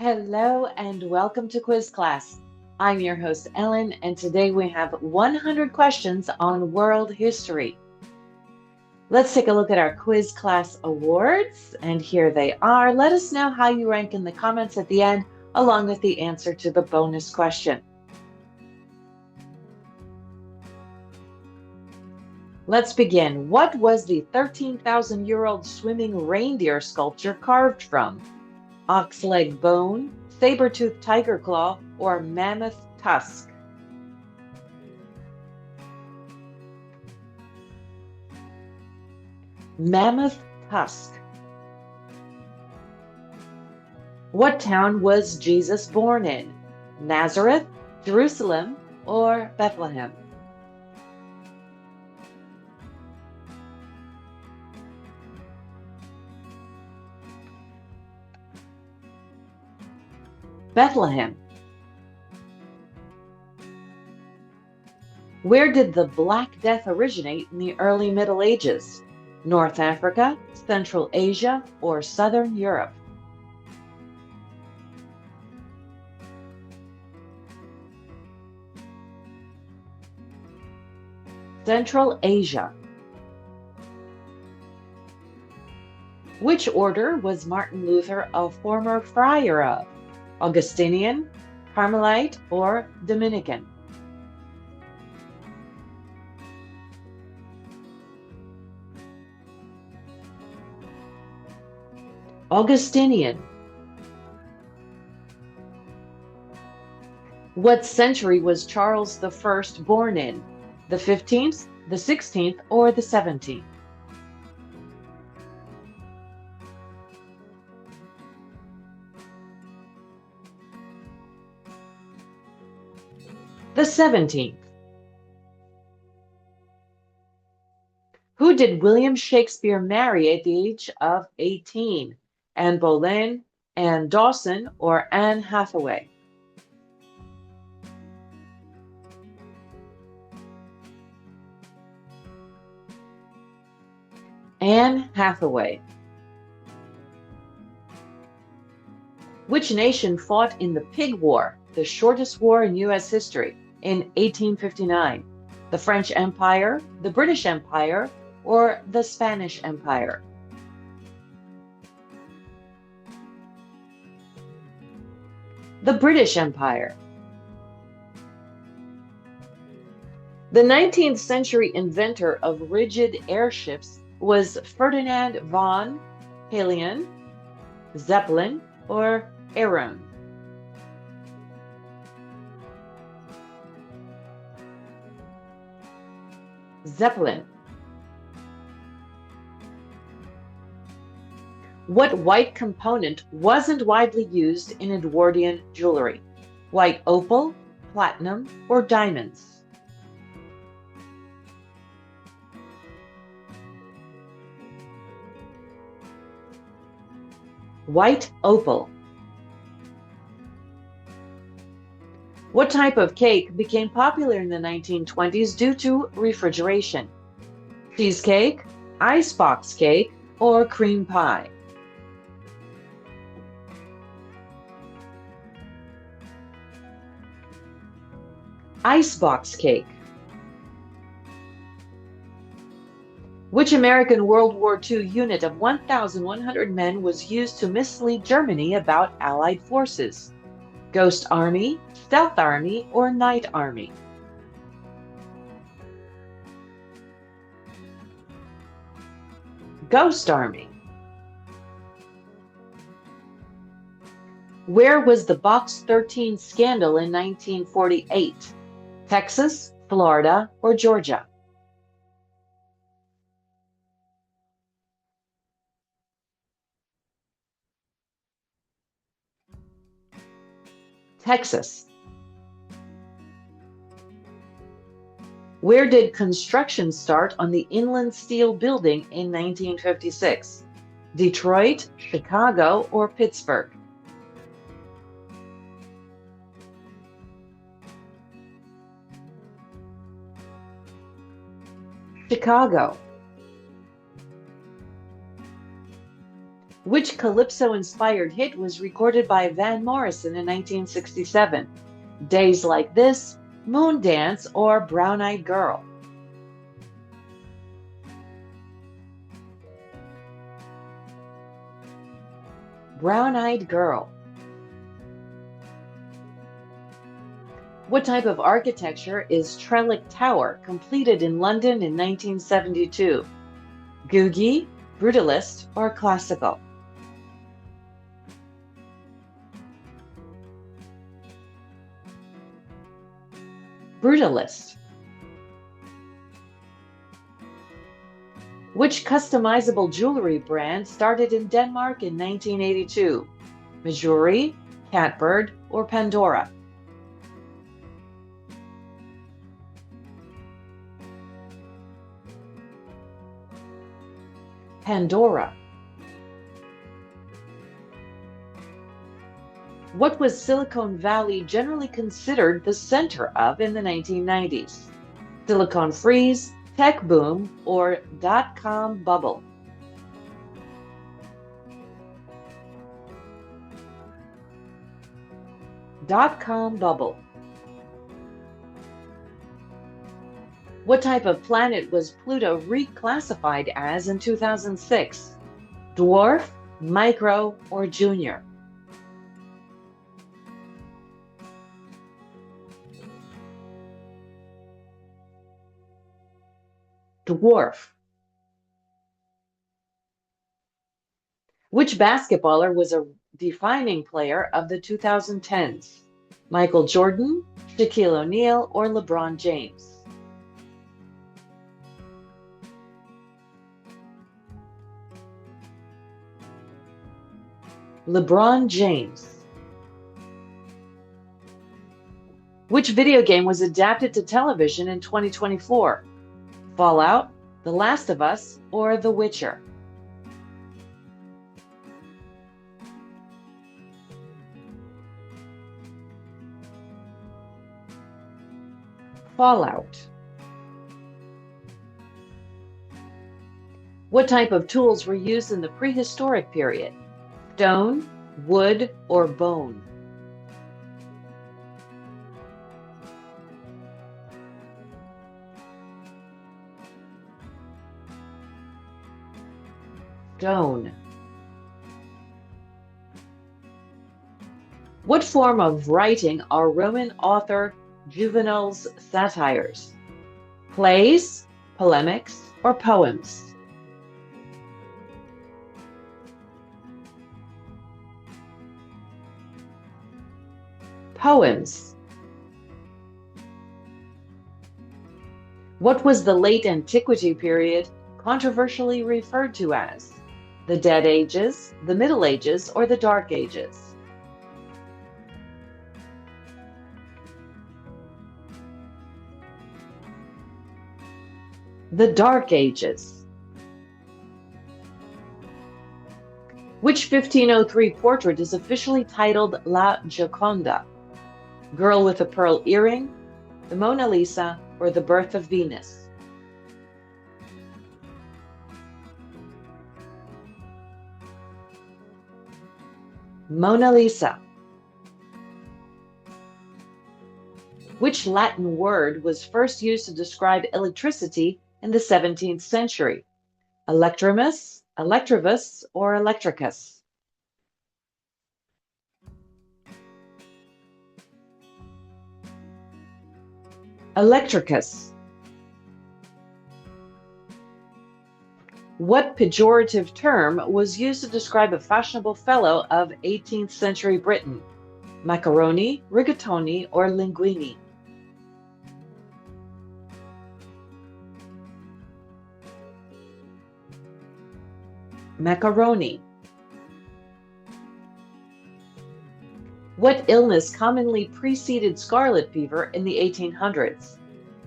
Hello and welcome to quiz class. I'm your host Ellen, and today we have 100 questions on world history. Let's take a look at our quiz class awards, and here they are. Let us know how you rank in the comments at the end, along with the answer to the bonus question. Let's begin. What was the 13,000-year-old swimming reindeer sculpture carved from? Ox leg bone, saber-toothed tiger claw, or mammoth tusk? Mammoth tusk. What town was Jesus born in? Nazareth, Jerusalem, or Bethlehem? Bethlehem. Where did the Black Death originate in the early Middle Ages? North Africa, Central Asia, or Southern Europe? Central Asia. Which order was Martin Luther a former friar of? Augustinian, Carmelite, or Dominican? Augustinian. What century was Charles the First born in? The 15th, the 16th, or the 17th? The 17th. Who did William Shakespeare marry at the age of 18? Anne Boleyn, Anne Dawson, or Anne Hathaway? Anne Hathaway. Which nation fought in the Pig War, the shortest war in U.S. history, in 1859? The French Empire, the British Empire, or the Spanish Empire? The British Empire. The 19th century inventor of rigid airships was Ferdinand von Halen, Zeppelin, or Aron? Zeppelin. What white component wasn't widely used in Edwardian jewelry? White opal, platinum, or diamonds? White opal. What type of cake became popular in the 1920s due to refrigeration? Cheesecake, icebox cake, or cream pie? Icebox cake. Which American World War II unit of 1,100 men was used to mislead Germany about Allied forces? Ghost Army, Stealth Army, or Night Army? Ghost Army. Where was the Box 13 scandal in 1948? Texas, Florida, or Georgia? Texas. Where did construction start on the Inland Steel Building in 1956? Detroit, Chicago, or Pittsburgh? Chicago. Which Calypso-inspired hit was recorded by Van Morrison in 1967? Days Like This, Moon Dance, or Brown Eyed Girl? Brown Eyed Girl. What type of architecture is Trellick Tower, completed in London in 1972? Googie, Brutalist, or Classical? Brutalist. Which customizable jewelry brand started in Denmark in 1982? Mejuri, Catbird, or Pandora? Pandora. What was Silicon Valley generally considered the center of in the 1990s? Silicon freeze, tech boom, or dot-com bubble? Dot-com bubble. What type of planet was Pluto reclassified as in 2006? Dwarf, micro, or junior? Dwarf. Which basketballer was a defining player of the 2010s? Michael Jordan, Shaquille O'Neal, or LeBron James? LeBron James. Which video game was adapted to television in 2024? Fallout, The Last of Us, or The Witcher? Fallout. What type of tools were used in the prehistoric period? Stone, wood, or bone? Stone. What form of writing are Roman author Juvenal's satires? Plays, polemics, or poems? Poems. What was the late antiquity period controversially referred to as? The Dead Ages, the Middle Ages, or the Dark Ages? The Dark Ages. Which 1503 portrait is officially titled La Gioconda? Girl with a Pearl Earring, the Mona Lisa, or the Birth of Venus? Mona Lisa. Which Latin word was first used to describe electricity in the 17th century? Electromus, electrivus, or electricus? Electricus. What pejorative term was used to describe a fashionable fellow of 18th century Britain? Macaroni, rigatoni, or linguini? Macaroni. What illness commonly preceded scarlet fever in the 1800s?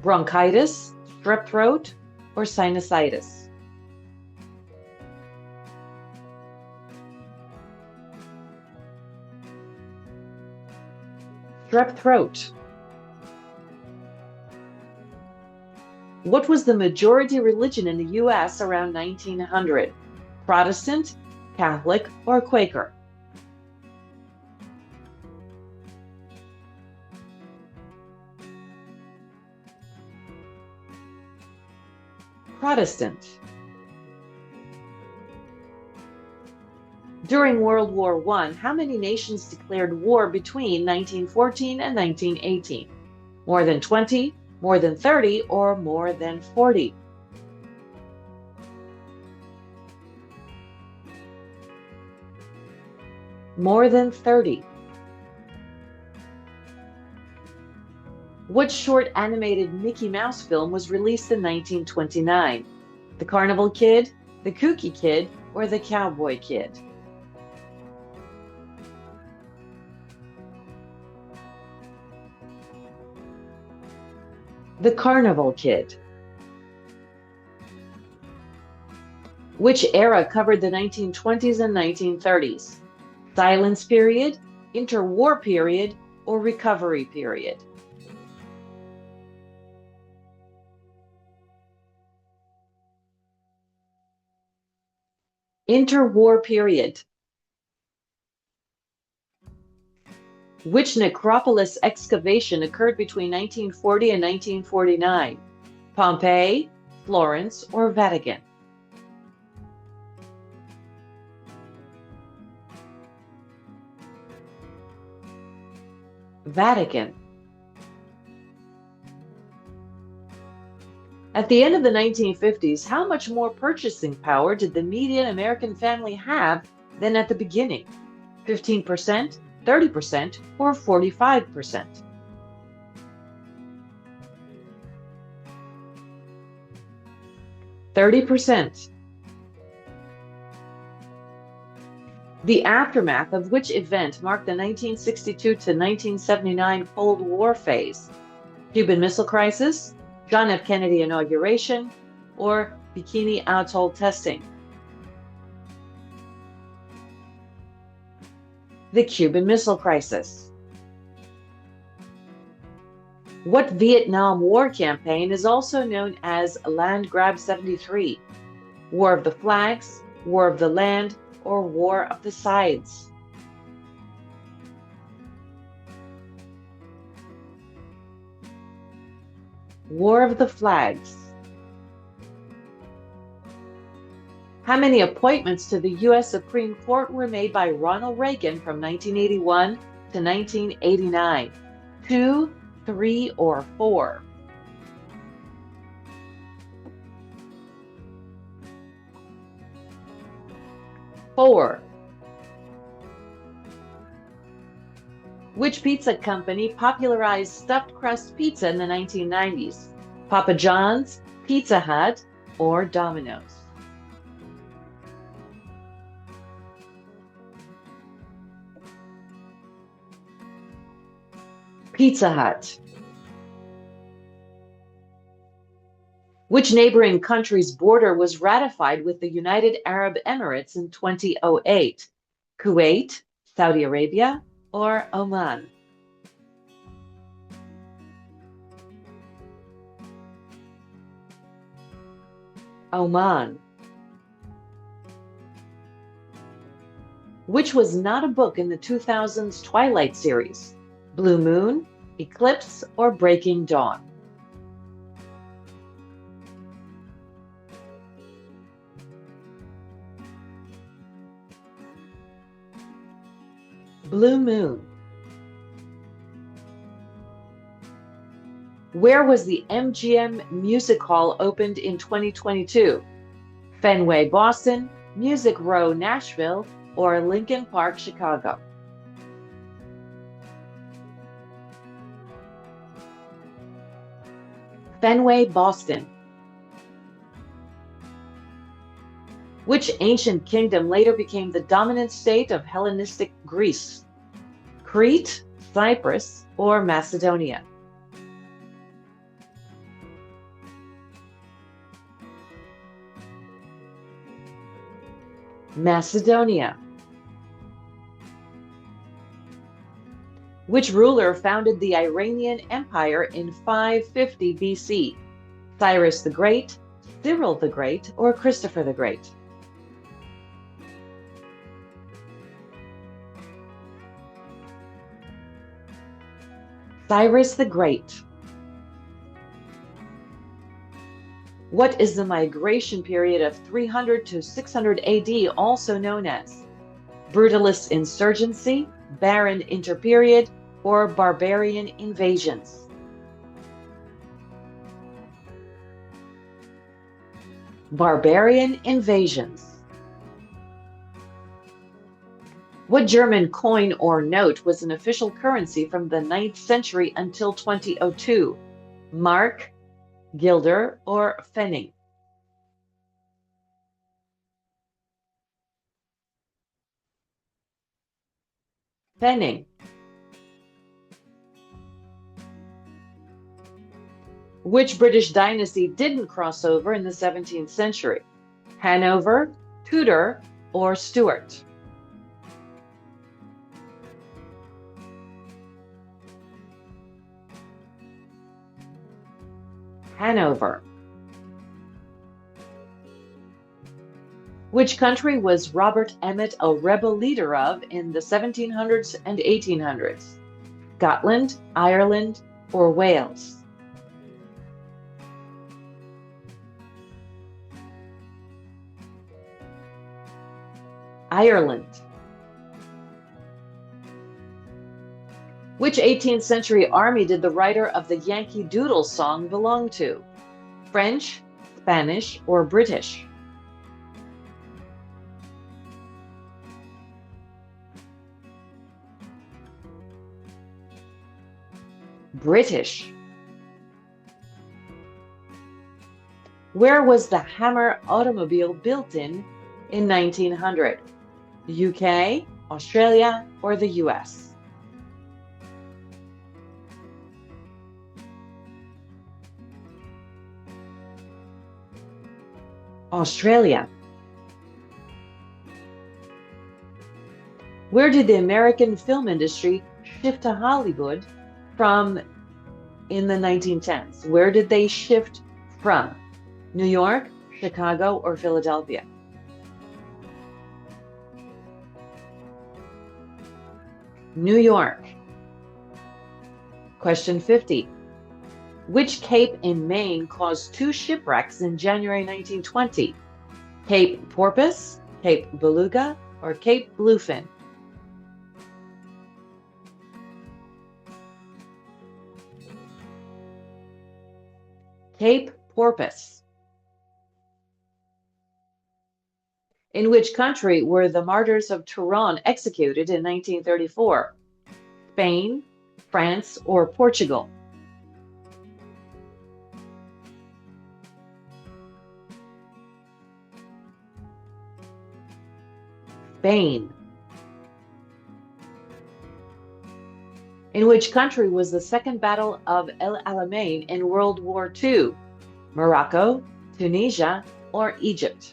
Bronchitis, strep throat, or sinusitis? Strep throat. What was the majority religion in the US around 1900? Protestant, Catholic, or Quaker? Protestant. During World War I, how many nations declared war between 1914 and 1918? More than 20, more than 30, or more than 40? More than 30. What short animated Mickey Mouse film was released in 1929? The Carnival Kid, The Kooky Kid, or The Cowboy Kid? The Carnival Kid. Which era covered the 1920s and 1930s? Silence period, interwar period, or recovery period? Interwar period. Which necropolis excavation occurred between 1940 and 1949? Pompeii, Florence, or Vatican? Vatican. At the end of the 1950s, how much more purchasing power did the median American family have than at the beginning? 15%, 30%, or 45%? 30%. The aftermath of which event marked the 1962 to 1979 Cold War phase? Cuban Missile Crisis, John F. Kennedy inauguration, or Bikini Atoll testing? The Cuban Missile Crisis. What Vietnam War campaign is also known as Land Grab 73? War of the Flags, War of the Land, or War of the Sides? War of the Flags. How many appointments to the U.S. Supreme Court were made by Ronald Reagan from 1981 to 1989? 2, 3, or 4? 4. Which pizza company popularized stuffed crust pizza in the 1990s? Papa John's, Pizza Hut, or Domino's? Pizza Hut. Which neighboring country's border was ratified with the United Arab Emirates in 2008? Kuwait, Saudi Arabia, or Oman? Oman. Which was not a book in the 2000s Twilight series? Blue Moon, Eclipse, or Breaking Dawn? Blue Moon. Where was the MGM Music Hall opened in 2022? Fenway, Boston, Music Row, Nashville, or Lincoln Park, Chicago? Fenway, Boston. Which ancient kingdom later became the dominant state of Hellenistic Greece? Crete, Cyprus, or Macedonia? Macedonia. Which ruler founded the Iranian Empire in 550 BC? Cyrus the Great, Cyril the Great, or Christopher the Great? Cyrus the Great. What is the migration period of 300 to 600 AD also known as? Brutalist insurgency, barren interperiod, or barbarian invasions? Barbarian invasions. What German coin or note was an official currency from the 9th century until 2002? Mark, guilder, or pfennig? Pfennig. Which British dynasty didn't cross over in the 17th century? Hanover, Tudor, or Stuart? Hanover. Which country was Robert Emmet a rebel leader of in the 1700s and 1800s? Scotland, Ireland, or Wales? Ireland. Which 18th century army did the writer of the Yankee Doodle song belong to? French, Spanish, or British? British. Where was the Hammer automobile built in 1900? UK, Australia, or the US? Australia. Where did the American film industry shift to Hollywood from in the 1910s? Where did they shift from? New York, Chicago, or Philadelphia? New York. Question 50. Which cape in Maine caused 2 shipwrecks in January 1920? Cape Porpoise, Cape Beluga, or Cape Bluefin? Cape Porpoise. In which country were the martyrs of Turon executed in 1934? Spain, France, or Portugal? Spain. In which country was the Second Battle of El Alamein in World War II? Morocco, Tunisia, or Egypt?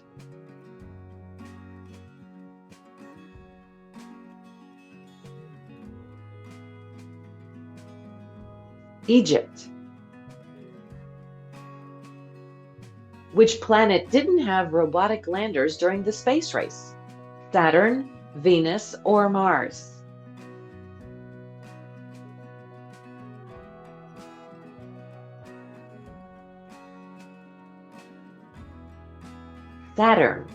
Egypt. Which planet didn't have robotic landers during the space race? Saturn, Venus, or Mars? Saturn.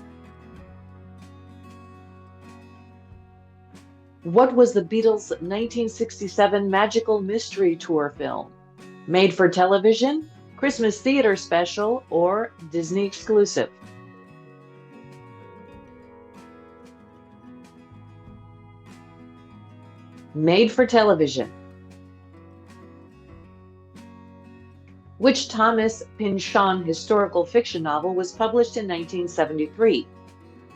What was the Beatles' 1967 Magical Mystery Tour film? Made for television, Christmas theater special, or Disney exclusive? Made for television. Which Thomas Pynchon historical fiction novel was published in 1973?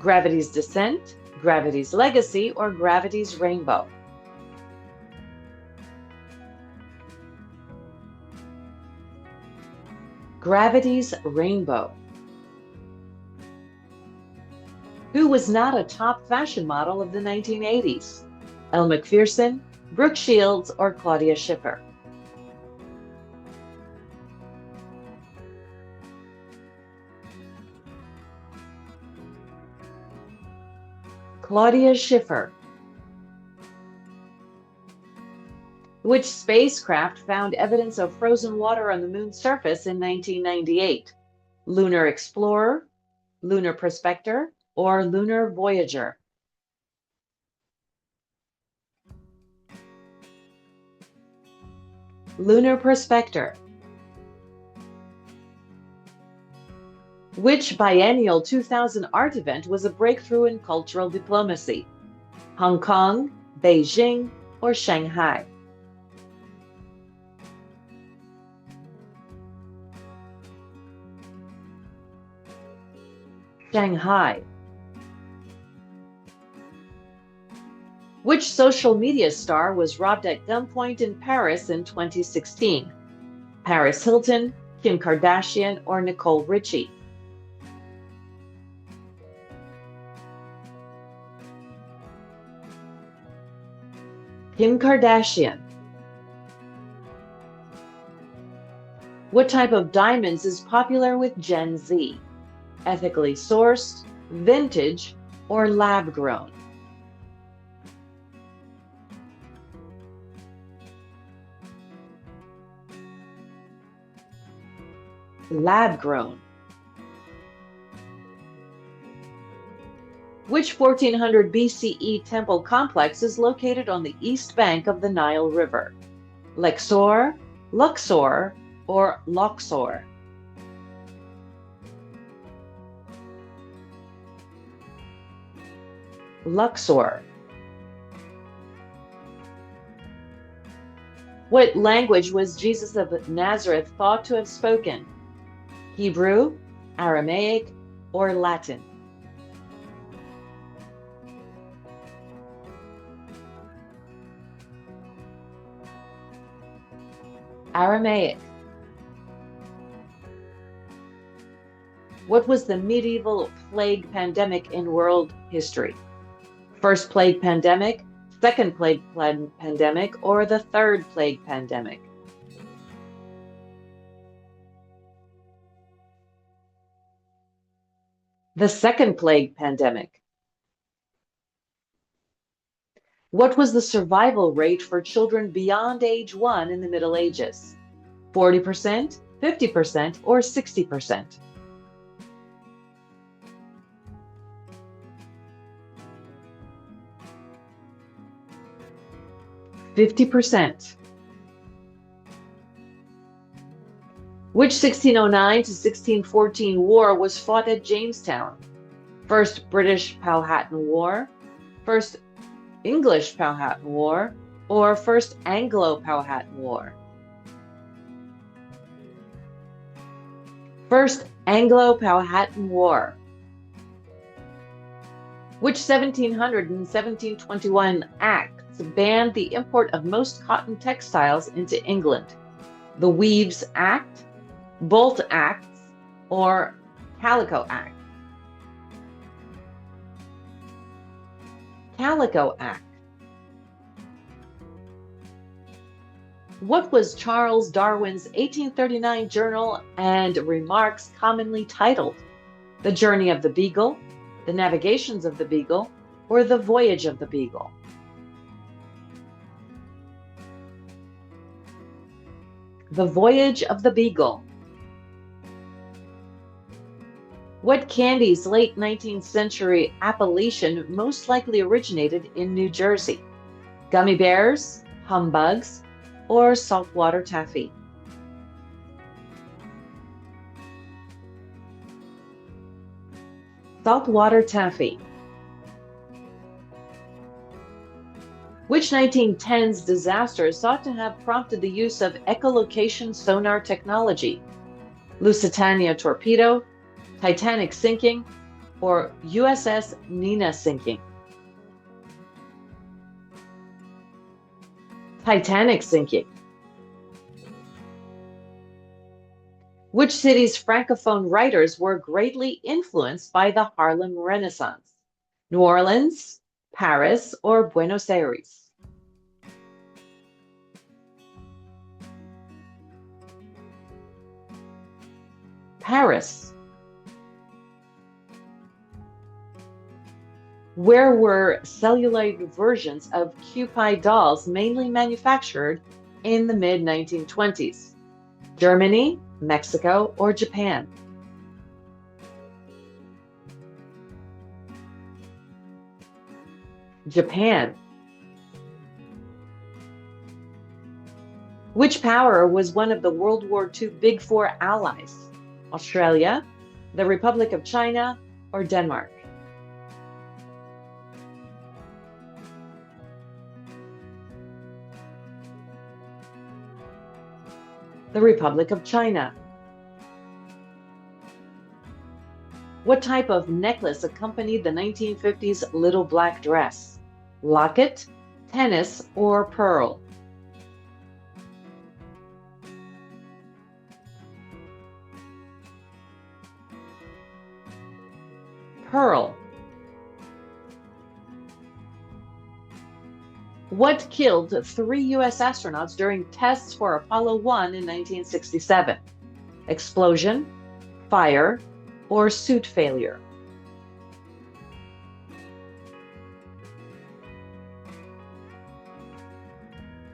Gravity's Descent, Gravity's Legacy, or Gravity's Rainbow? Gravity's Rainbow. Who was not a top fashion model of the 1980s? Elle Macpherson, Brooke Shields, or Claudia Schiffer? Claudia Schiffer. Which spacecraft found evidence of frozen water on the moon's surface in 1998? Lunar Explorer, Lunar Prospector, or Lunar Voyager? Lunar Prospector. Which biennial 2000 art event was a breakthrough in cultural diplomacy? Hong Kong, Beijing, or Shanghai? Shanghai. Which social media star was robbed at gunpoint in Paris in 2016? Paris Hilton, Kim Kardashian, or Nicole Richie? Kim Kardashian. What type of diamonds is popular with Gen Z? Ethically sourced, vintage, or lab grown? Lab grown. Which 1400 BCE temple complex is located on the east bank of the Nile River? Lexor, Luxor, or Luxor? Luxor. What language was Jesus of Nazareth thought to have spoken? Hebrew, Aramaic, or Latin? Aramaic. What was the medieval plague pandemic in world history? First plague pandemic, second plague pandemic, or the third plague pandemic? The second plague pandemic. What was the survival rate for children beyond age 1 in the Middle Ages? 40%, 50%, or 60%? 50%. Which 1609 to 1614 war was fought at Jamestown? First British Powhatan War, First English Powhatan War, or First Anglo-Powhatan War? First Anglo-Powhatan War. Which 1700 and 1721 acts banned the import of most cotton textiles into England? The Weaves Act, Bolt Acts, or Calico Act? Calico Act. What was Charles Darwin's 1839 journal and remarks commonly titled? The Journey of the Beagle, The Navigations of the Beagle, or The Voyage of the Beagle? The Voyage of the Beagle. What candy's late 19th century appellation most likely originated in New Jersey? Gummy bears, humbugs, or saltwater taffy? Saltwater taffy. Which 1910s disaster is thought to have prompted the use of echolocation sonar technology? Lusitania torpedo, Titanic sinking, or USS Nina sinking? Titanic sinking. Which city's Francophone writers were greatly influenced by the Harlem Renaissance? New Orleans, Paris, or Buenos Aires? Paris. Where were celluloid versions of Kewpie dolls mainly manufactured in the mid-1920s? Germany, Mexico, or Japan? Japan. Which power was one of the World War II Big Four allies? Australia, the Republic of China, or Denmark? The Republic of China. What type of necklace accompanied the 1950s little black dress? Locket, tennis, or pearl? Pearl. What killed 3 U.S. astronauts during tests for Apollo 1 in 1967? Explosion, fire, or suit failure?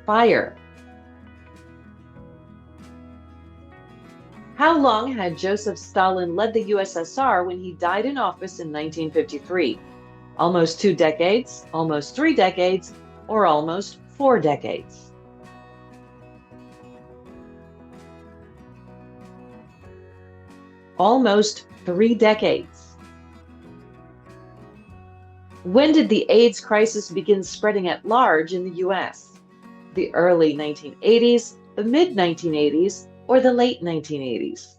Fire. How long had Joseph Stalin led the USSR when he died in office in 1953? Almost 2 decades, almost 3 decades, or almost 4 decades? Almost 3 decades. When did the AIDS crisis begin spreading at large in the US? The early 1980s, the mid 1980s, or the late 1980s?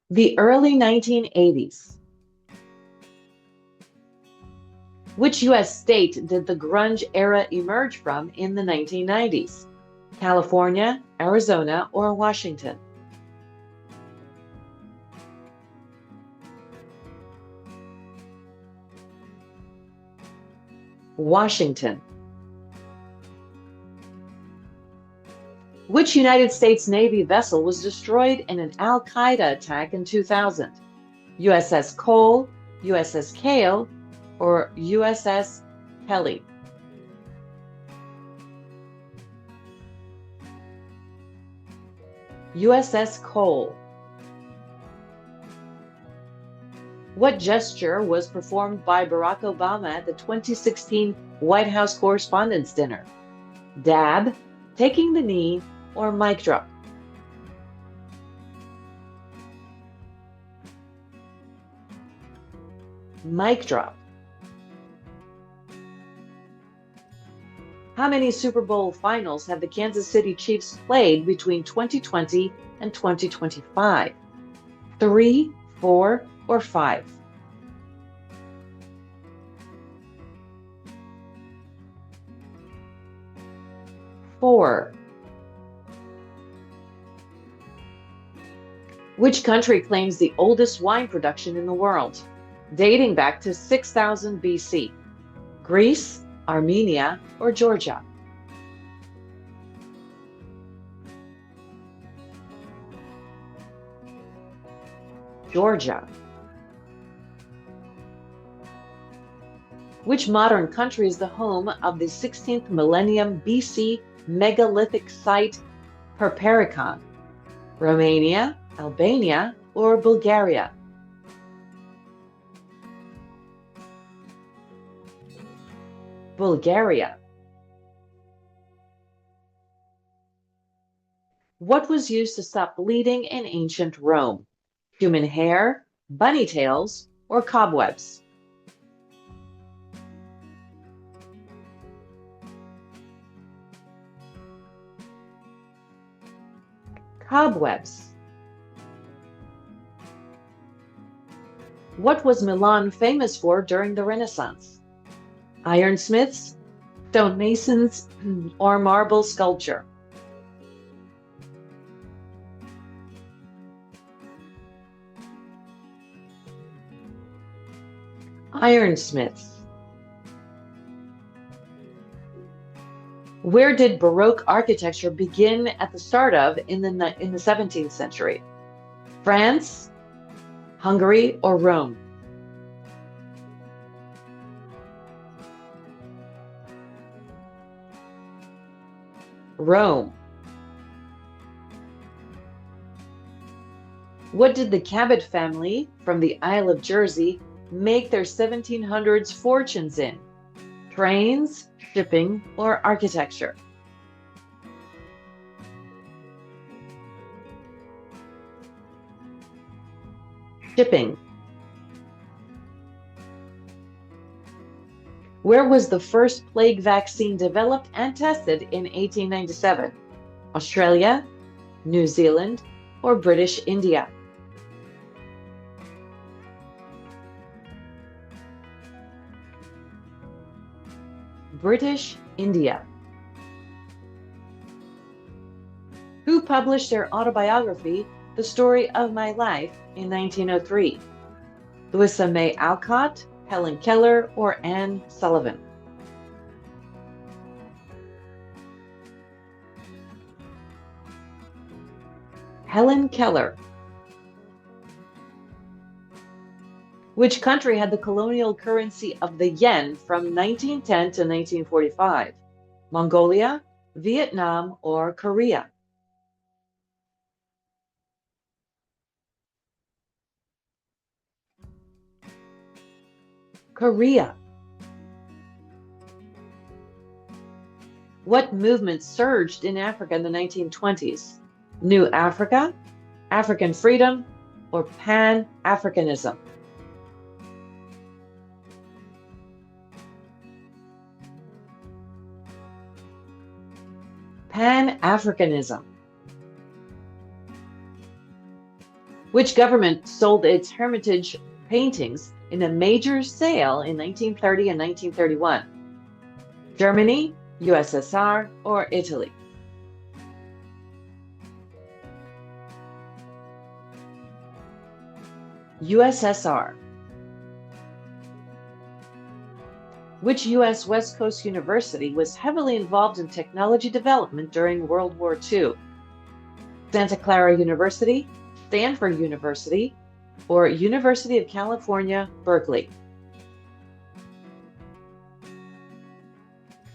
The early 1980s. Which US state did the grunge era emerge from in the 1990s? California, Arizona, or Washington? Washington. Which United States Navy vessel was destroyed in an Al Qaeda attack in 2000? USS Cole, USS Cale, or USS Kelly? USS Cole. What gesture was performed by Barack Obama at the 2016 White House Correspondents' Dinner? Dab, taking the knee, or mic drop? Mic drop. How many Super Bowl finals have the Kansas City Chiefs played between 2020 and 2025? 3, 4, or 5? 4. Which country claims the oldest wine production in the world, dating back to 6000 BC? Greece, Armenia, or Georgia? Georgia. Which modern country is the home of the 16th millennium BC megalithic site Perperikon? Romania, Albania, or Bulgaria? Bulgaria. What was used to stop bleeding in ancient Rome? Human hair, bunny tails, or cobwebs? Cobwebs. What was Milan famous for during the Renaissance? Ironsmiths, stonemasons, or marble sculpture? Ironsmiths. Where did Baroque architecture begin at the start of in the 17th century? France, Hungary, or Rome? Rome. What did the Cabot family from the Isle of Jersey make their 1700s fortunes in? Trains, shipping, or architecture? Shipping. Where was the first plague vaccine developed and tested in 1897? Australia, New Zealand, or British India? British India. Who published their autobiography, The Story of My Life, in 1903? Louisa May Alcott, Helen Keller, or Anne Sullivan? Helen Keller. Which country had the colonial currency of the yen from 1910 to 1945? Mongolia, Vietnam, or Korea? Korea. What movement surged in Africa in the 1920s? New Africa, African freedom, or Pan-Africanism? Pan-Africanism. Which government sold its Hermitage paintings in a major sale in 1930 and 1931? Germany, USSR, or Italy? USSR. Which U.S. West Coast university was heavily involved in technology development during World War II? Santa Clara University, Stanford University, or University of California, Berkeley?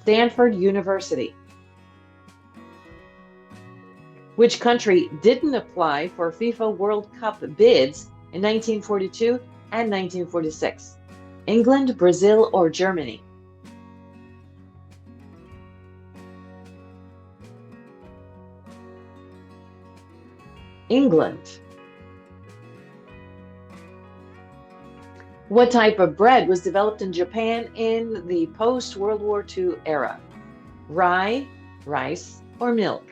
Stanford University. Which country didn't apply for FIFA World Cup bids in 1942 and 1946? England, Brazil, or Germany? England. What type of bread was developed in Japan in the post-World War II era? Rye, rice, or milk?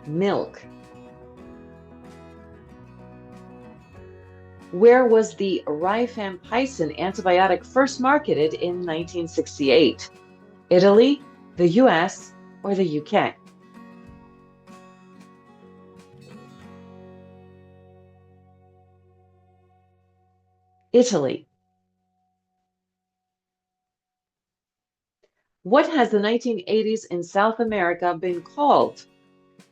Milk. Where was the rifampicin antibiotic first marketed in 1968? Italy, the US, or the UK? Italy. What has the 1980s in South America been called?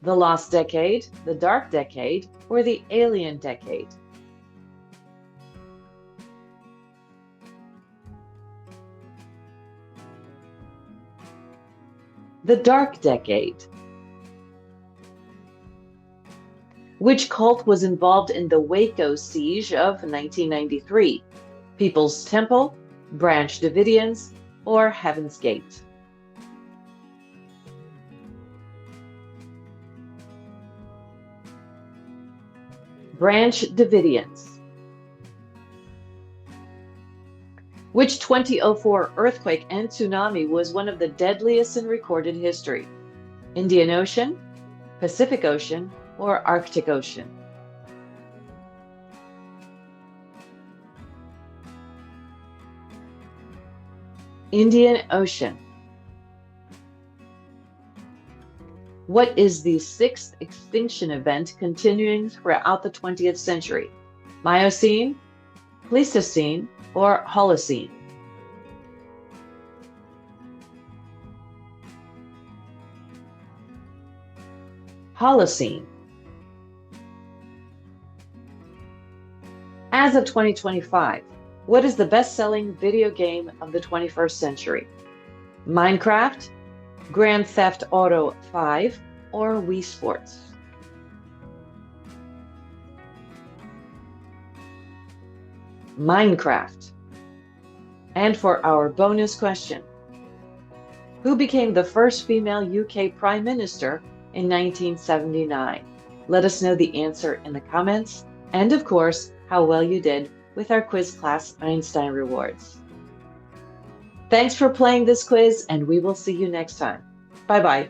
The Lost Decade, the Dark Decade, or the Alien Decade? The Dark Decade. Which cult was involved in the Waco siege of 1993? People's Temple, Branch Davidians, or Heaven's Gate? Branch Davidians. Which 2004 earthquake and tsunami was one of the deadliest in recorded history? Indian Ocean, Pacific Ocean, or Arctic Ocean? Indian Ocean. What is the sixth extinction event continuing throughout the 20th century? Miocene, Pleistocene, or Holocene? Holocene. As of 2025, what is the best-selling video game of the 21st century? Minecraft, Grand Theft Auto 5, or Wii Sports? Minecraft. And for our bonus question, who became the first female UK Prime Minister in 1979? Let us know the answer in the comments, and of course, how well you did with our quiz class Einstein Rewards. Thanks for playing this quiz, and we will see you next time. Bye-bye.